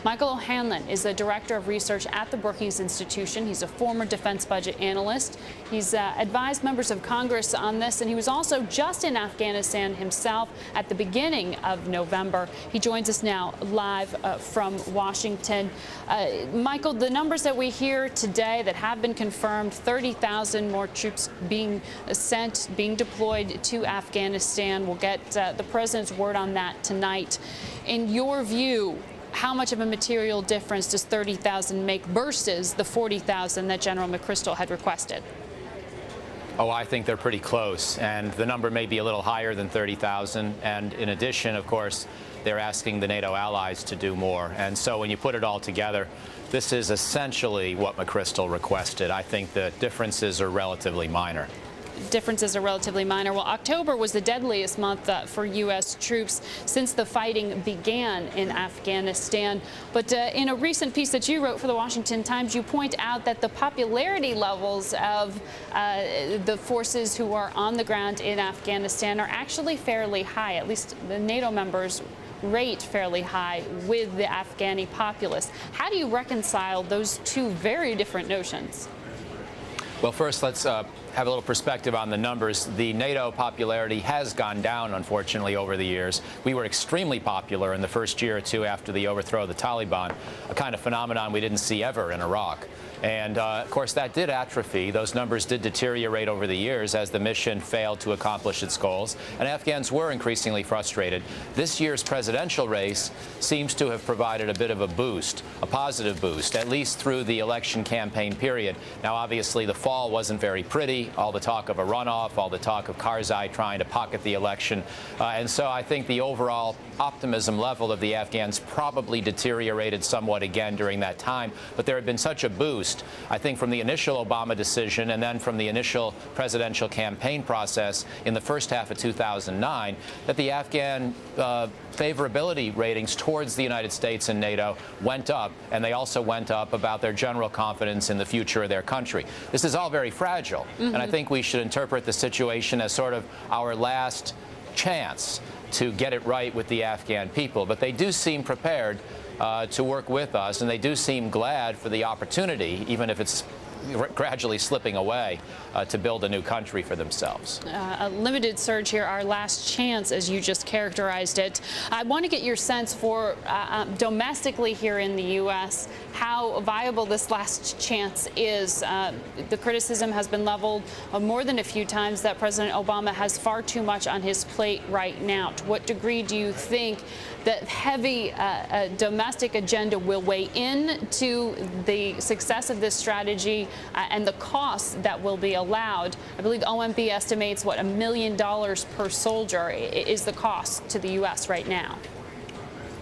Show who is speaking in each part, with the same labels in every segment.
Speaker 1: Michael O'Hanlon is the director of research at the Brookings Institution. He's a former defense budget analyst. He's advised members of Congress on this, and he was also just in Afghanistan himself at the beginning of November. He joins us now live from Washington. Michael, the numbers that we hear today that have been confirmed, 30,000 more troops being sent, being deployed to Afghanistan. We'll get the president's word on that tonight. In your view, how much of a material difference does 30,000 make versus the 40,000 that General McChrystal had requested?
Speaker 2: Oh, I think they're pretty close, and the number may be a little higher than 30,000. And in addition, of course, they're asking the NATO allies to do more. And so when you put it all together, this is essentially what McChrystal requested. I think the differences are relatively minor.
Speaker 1: Differences are relatively minor. Well, October was the deadliest month for U.S. troops since the fighting began in Afghanistan. But in a recent piece that you wrote for the Washington Times, you point out that the popularity levels of the forces who are on the ground in Afghanistan are actually fairly high. At least the NATO members rate fairly high with the Afghani populace. How do you reconcile those two very different notions?
Speaker 2: Well, first, let's have a little perspective on the numbers. The NATO popularity has gone down, unfortunately, over the years. We were extremely popular in the first year or two after the overthrow of the Taliban, a kind of phenomenon we didn't see ever in Iraq. And, of course, that did atrophy. Those numbers did deteriorate over the years as the mission failed to accomplish its goals, and Afghans were increasingly frustrated. This year's presidential race seems to have provided a bit of a boost, a positive boost, at least through the election campaign period. Now, obviously, the fall wasn't very pretty. All the talk of a runoff, all the talk of Karzai trying to pocket the election. And so I think the overall optimism level of the Afghans probably deteriorated somewhat again during that time. But there had been such a boost, I think, from the initial Obama decision and then from the initial presidential campaign process in the first half of 2009, that the Afghan favorability ratings towards the United States and NATO went up, and they also went up about their general confidence in the future of their country. This is all very fragile, and I think we should interpret the situation as sort of our last chance to get it right with the Afghan people. But they do seem prepared to work with us, and they do seem glad for the opportunity, even if it's gradually slipping away, to build a new country for themselves.
Speaker 1: A limited surge here, our last chance, as you just characterized it. I want to get your sense for domestically here in the U.S. how viable this last chance is. The criticism has been leveled more than a few times that President Obama has far too much on his plate right now. To what degree do you think that heavy domestic agenda will weigh in to the success of this strategy and the costs that will be allowed? I believe OMB estimates, what, $1 million per soldier is the cost to the U.S. right now.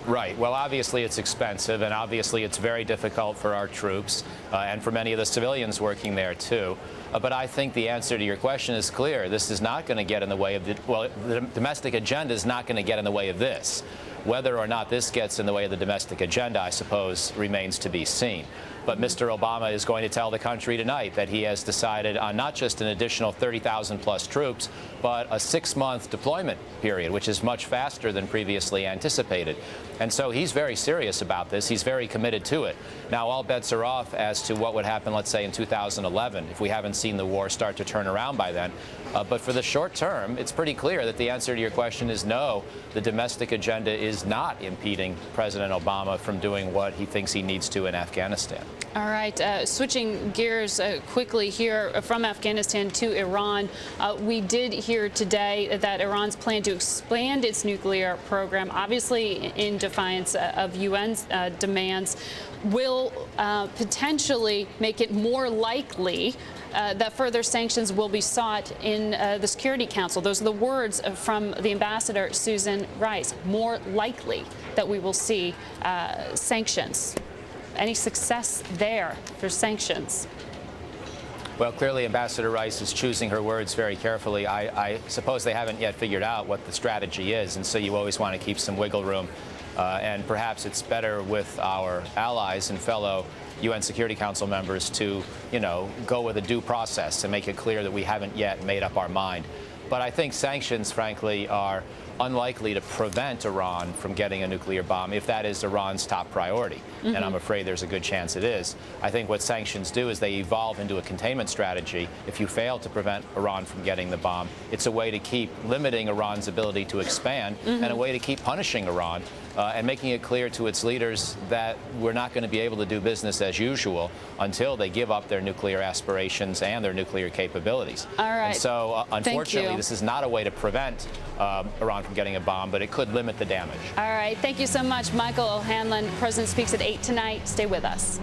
Speaker 2: Right. Well, obviously it's expensive, and obviously it's very difficult for our troops and for many of the civilians working there, too. But I think the answer to your question is clear. This is not going to get in the way of the domestic agenda is not going to get in the way of this. Whether or not this gets in the way of the domestic agenda, I suppose, remains to be seen. But Mr. Obama is going to tell the country tonight that he has decided on not just an additional 30,000 plus troops, but a 6-month deployment period, which is much faster than previously anticipated. And so he's very serious about this. He's very committed to it. Now, all bets are off as to what would happen, let's say, in 2011, if we haven't seen the war start to turn around by then. But for the short term, it's pretty clear that the answer to your question is no. The domestic agenda is not impeding President Obama from doing what he thinks he needs to in Afghanistan.
Speaker 1: All right. Switching gears quickly here from Afghanistan to Iran. We did hear today that Iran's plan to expand its nuclear program, obviously in defiance of UN's demands, will potentially make it more likely that further sanctions will be sought in the Security Council. Those are the words from the ambassador, Susan Rice. More likely that we will see sanctions. Any success there for sanctions?
Speaker 2: Well, clearly Ambassador Rice is choosing her words very carefully. I suppose they haven't yet figured out what the strategy is, and so you always want to keep some wiggle room. And perhaps it's better with our allies and fellow UN Security Council members to, go with a due process and make it clear that we haven't yet made up our mind. But I think sanctions, frankly, are unlikely to prevent Iran from getting a nuclear bomb if that is Iran's top priority. And I'm afraid there's a good chance it is. I think what sanctions do is they evolve into a containment strategy. If you fail to prevent Iran from getting the bomb, it's a way to keep limiting Iran's ability to expand and a way to keep punishing Iran and making it clear to its leaders that we're not going to be able to do business as usual until they give up their nuclear aspirations and their nuclear capabilities.
Speaker 1: All right.
Speaker 2: And so, unfortunately, this is not a way to prevent Iran from getting a bomb, but it could limit the damage.
Speaker 1: All right. Thank you so much, Michael O'Hanlon. The president speaks at 8 tonight. Stay with us.